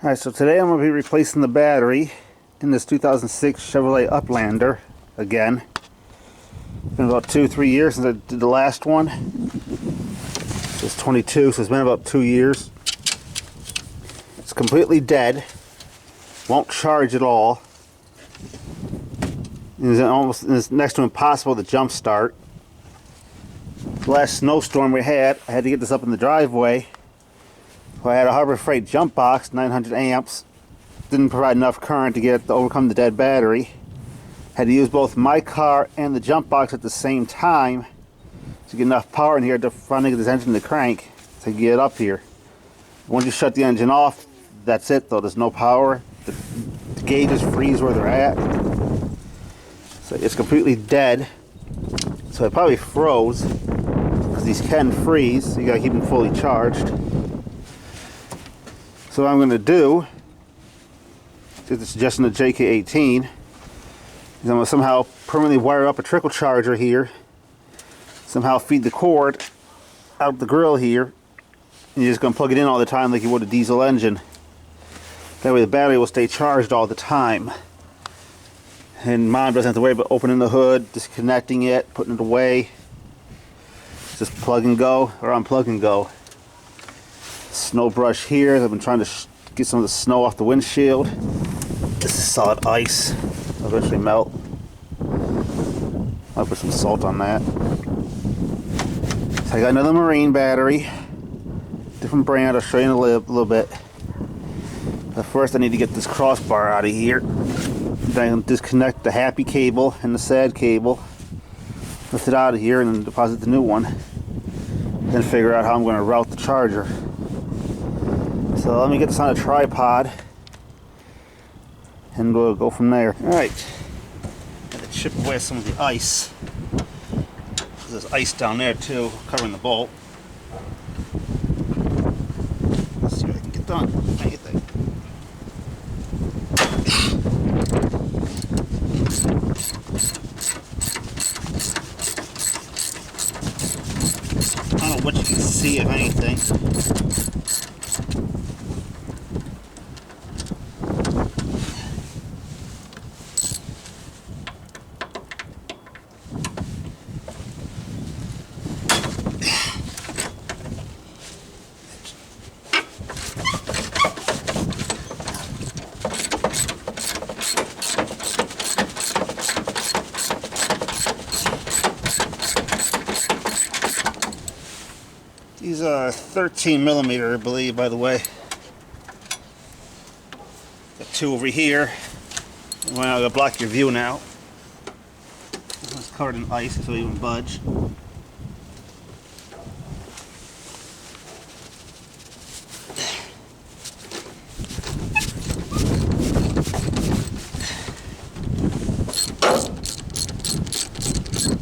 Alright, so today I'm going to be replacing the battery in this 2006 Chevrolet Uplander again. It's been about 2-3 years since I did the last one. It's 22, so it's been about 2 years. It's completely dead. Won't charge at all. It's next to impossible to jump start. The last snowstorm we had, I had to get this up in the driveway. I had a Harbor Freight jump box, 900 amps. Didn't provide enough current to get it to overcome the dead battery. Had to use both my car and the jump box at the same time to get enough power in here to finally get this engine to crank to get it up here. Once you shut the engine off, that's it though. There's no power. The gauges freeze where they're at. So it's completely dead. So it probably froze because these can freeze, so you gotta keep them fully charged. So what I'm going to do, to the suggestion of JK18, is I'm going to somehow permanently wire up a trickle charger here, somehow feed the cord out the grill here, and you're just going to plug it in all the time like you would a diesel engine. That way the battery will stay charged all the time. And Mom doesn't have to worry about opening the hood, disconnecting it, putting it away. Just plug and go, or unplug and go. Snow brush here. I've been trying to get some of the snow off the windshield. This is solid ice. It'll eventually melt. I'll put some salt on that. So I got another marine battery. Different brand. I'll show you in a little bit. But first I need to get this crossbar out of here. Then disconnect the happy cable and the sad cable. Lift it out of here and then deposit the new one. Then figure out how I'm going to route the charger. So let me get this on a tripod and we'll go from there. Alright, got to chip away some of the ice. There's ice down there too, covering the bolt. Let's see what I can get done. Anything. I don't know what you can see, if anything. These are 13 millimeter, I believe, by the way. Got two over here. Well, I'm gonna block your view now. It's covered in ice, so it won't budge.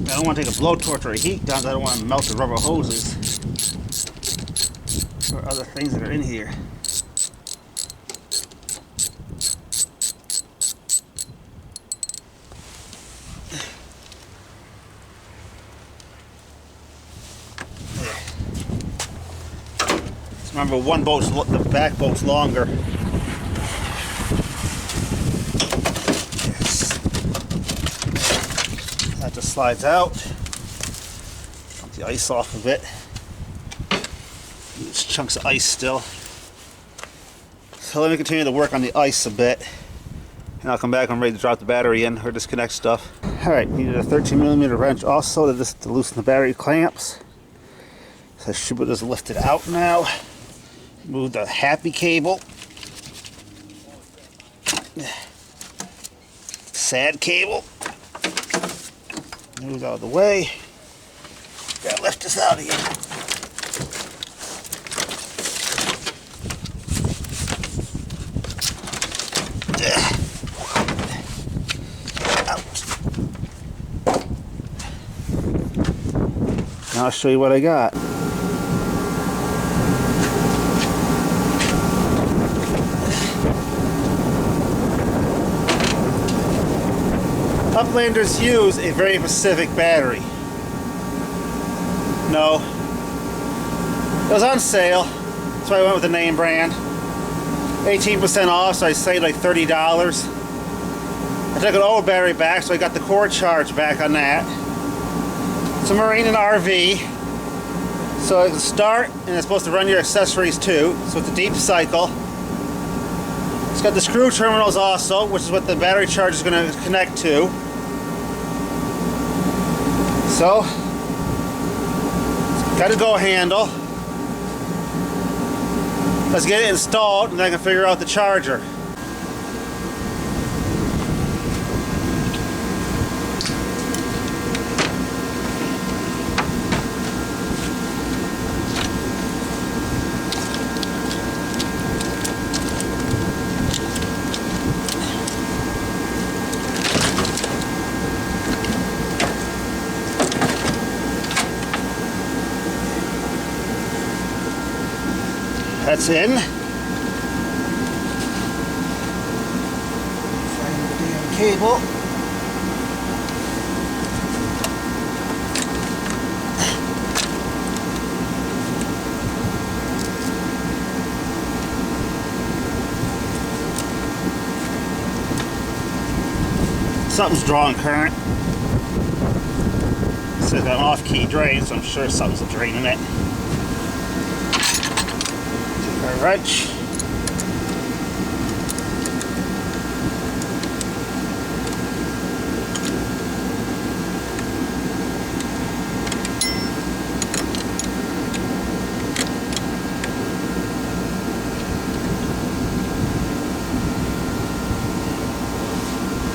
I don't want to take a blowtorch or a heat gun. I don't want to melt the rubber hoses or other things that are in here. Just remember, one bolt's the back bolt's longer. Yes. That just slides out. Dump the ice off of it. There's chunks of ice still. So let me continue to work on the ice a bit, and I'll come back when I'm ready to drop the battery in or disconnect stuff. Alright, needed a 13 millimeter wrench also to loosen the battery clamps. So I should be able to lift it out now. Move the happy cable. Sad cable. Move out of the way. Gotta lift this out of here. Now I'll show you what I got. Uplanders use a very specific battery. No. It was on sale, so I went with the name brand. 18% off, so I saved like $30. I took an old battery back, so I got the cord charge back on that. It's a marine and RV, so it can start, and it's supposed to run your accessories too. So it's a deep cycle. It's got the screw terminals also, which is what the battery charge is going to connect to. So, it's got a go handle. Let's get it installed, and then I can figure out the charger. That's in. Find the damn cable. Something's drawing current. It says got an off-key drain, so I'm sure something's draining it. Wrench.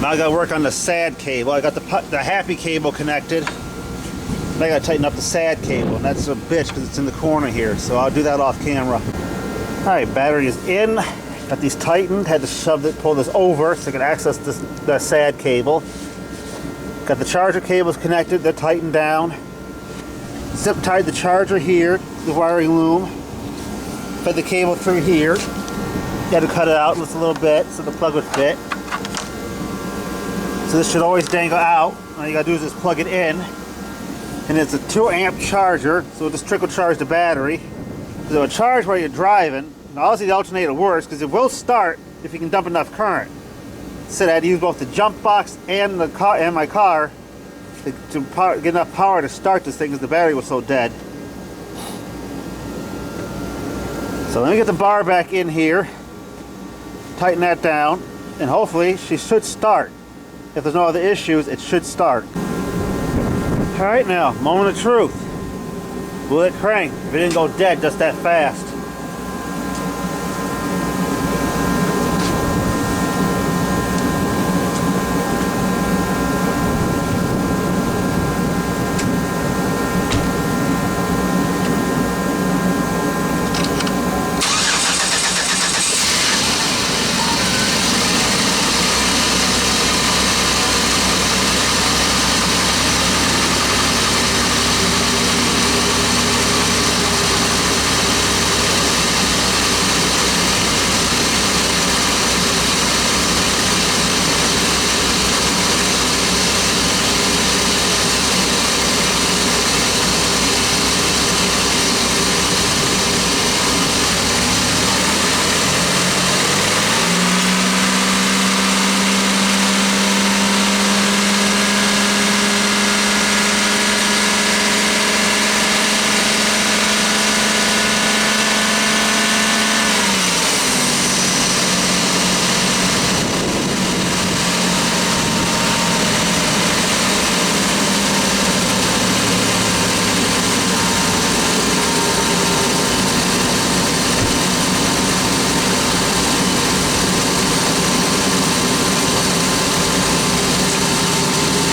Now I got to work on the SAD cable. I got the happy cable connected. Now I got to tighten up the SAD cable, and that's a bitch because it's in the corner here. So I'll do that off camera. Alright, battery is in. Got these tightened. Had to pull this over so I can access the SAD cable. Got the charger cables connected. They're tightened down. Zip tied the charger here, the wiring loom. Fed the cable through here. Got to cut it out just a little bit so the plug would fit. So this should always dangle out. All you got to do is just plug it in. And it's a 2 amp charger, so it'll just trickle charge the battery. So it'll charge while you're driving. And obviously the alternator works because it will start if you can dump enough current. So I had to use both the jump box and the car and my car to get enough power to start this thing because the battery was so dead. So let me get the bar back in here, tighten that down, and hopefully she should start. If there's no other issues, it should start. All right, now moment of truth. Will it crank if it didn't go dead just that fast?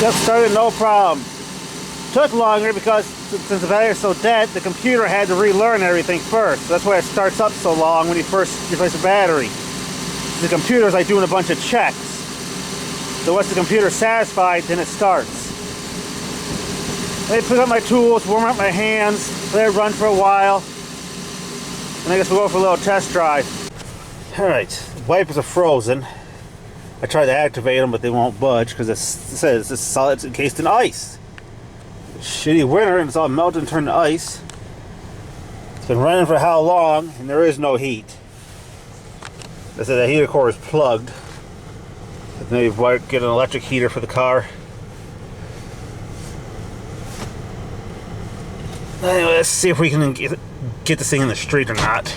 Just started, no problem. Took longer because since the battery is so dead, the computer had to relearn everything first. That's why it starts up so long when you first replace the battery. The computer is like doing a bunch of checks. So once the computer's satisfied, then it starts. Let me pick up my tools, warm up my hands, let it run for a while, and I guess we'll go for a little test drive. Alright, wipers are frozen. I tried to activate them, but they won't budge because it says it's solid, it's encased in ice. Shitty winter and it's all melted and turned to ice. It's been running for how long and there is no heat. They said the heater core is plugged. Maybe get an electric heater for the car. Anyway, let's see if we can get this thing in the street or not.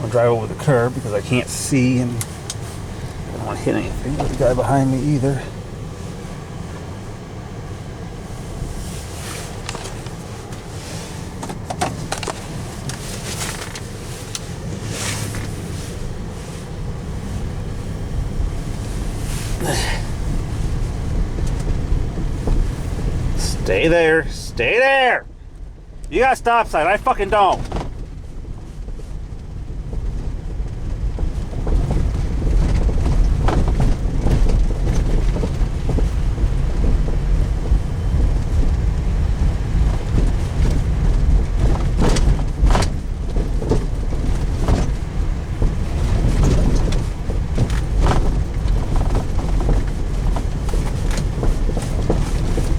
I'll drive over the curb because I can't see and I don't want to hit anything. There's a guy behind me either. Stay there. Stay there. You got a stop sign. I fucking don't.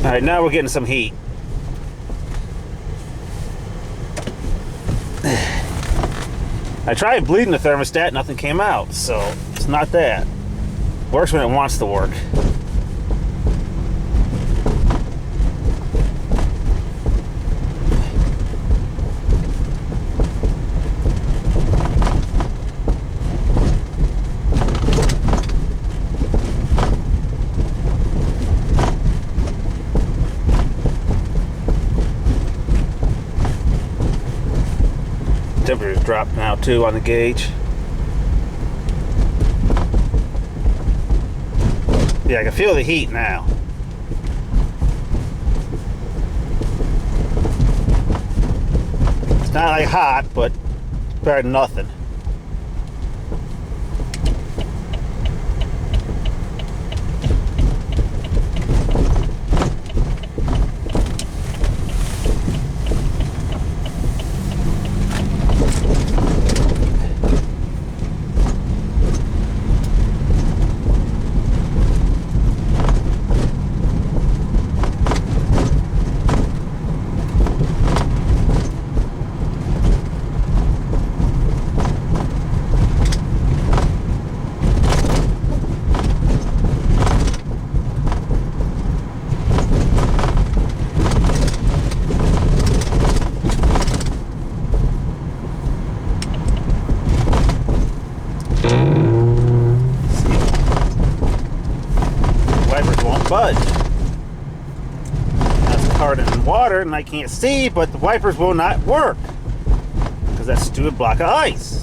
All right, now we're getting some heat. I tried bleeding the thermostat, nothing came out, so it's not that. Works when it wants to work. Temperature's dropped now too on the gauge. Yeah, I can feel the heat now. It's not like hot, but better than nothing. Wipers won't budge. That's covered in water and I can't see, but the wipers will not work because that stupid block of ice.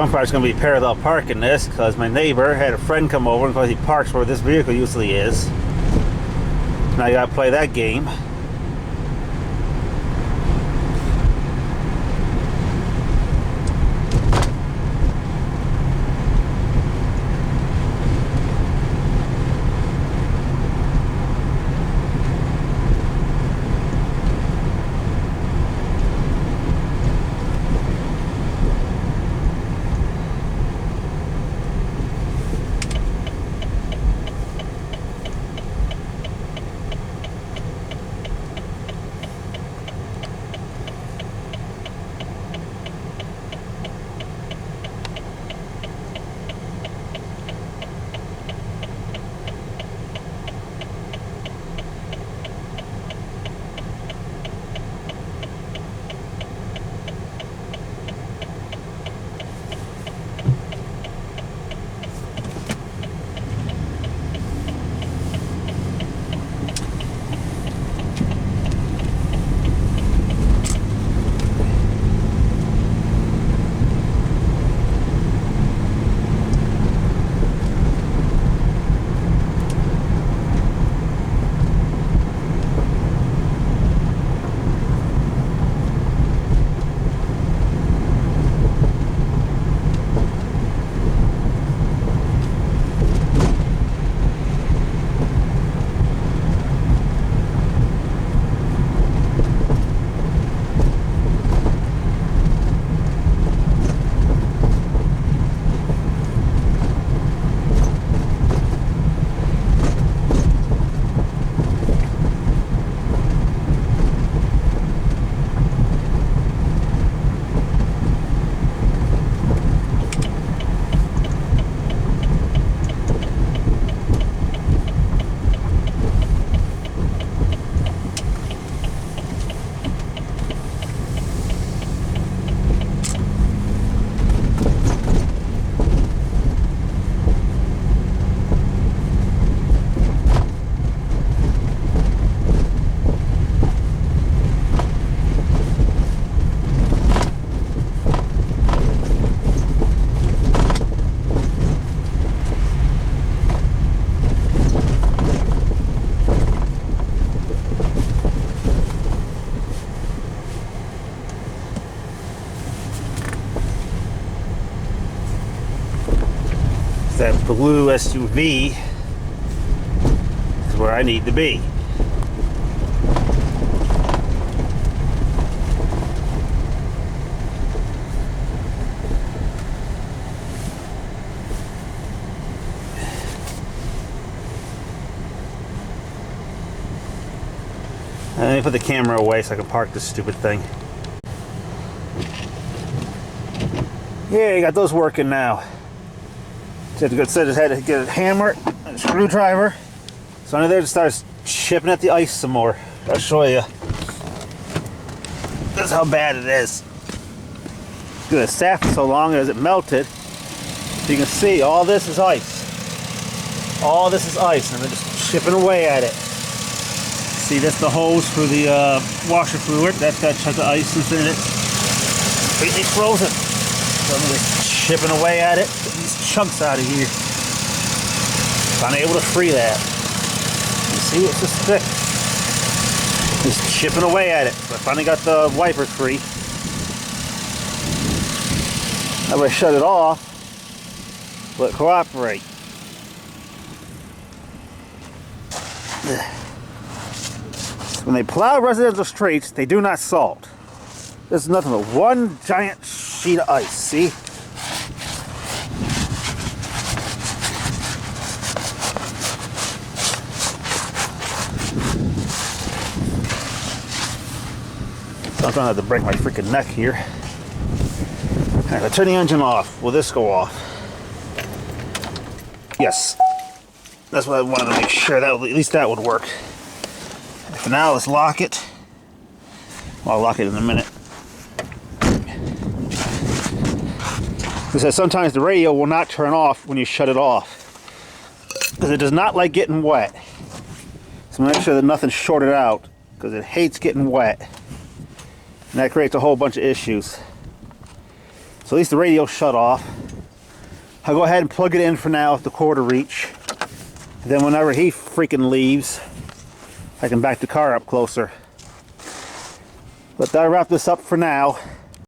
So I'm probably just going to be parallel parking this because my neighbor had a friend come over and because he parks where this vehicle usually is. Now you got to play that game. That blue SUV is where I need to be. Let me put the camera away so I can park this stupid thing. Yeah, you got those working now. Just had to get a hammer and a screwdriver. So under there, just starts chipping at the ice some more. I'll show you. This is how bad it is. It sat for so long as it melted. So you can see all this is ice. All this is ice, and they're just chipping away at it. See, that's the hose for the washer fluid. That's got a chunk of ice in it. Completely frozen. So I'm just chipping away at it. Get these chunks out of here. Unable to free that. You see, it's just thick. Just chipping away at it. So I finally got the wipers free. Now I shut it off. Will it cooperate? When they plow residential streets, they do not salt. There's nothing but one giant sheet of ice, see? So I'm gonna have to break my freaking neck here. Alright, I'll turn the engine off. Will this go off? Yes. That's what I wanted to make sure that at least that would work. For now, let's lock it. Well, I'll lock it in a minute. Because sometimes the radio will not turn off when you shut it off. Because it does not like getting wet. So make sure that nothing's shorted out. Because it hates getting wet. And that creates a whole bunch of issues. So at least the radio shut off. I'll go ahead and plug it in for now at the quarter reach. Then whenever he freaking leaves, I can back the car up closer. But that'll wrap this up for now.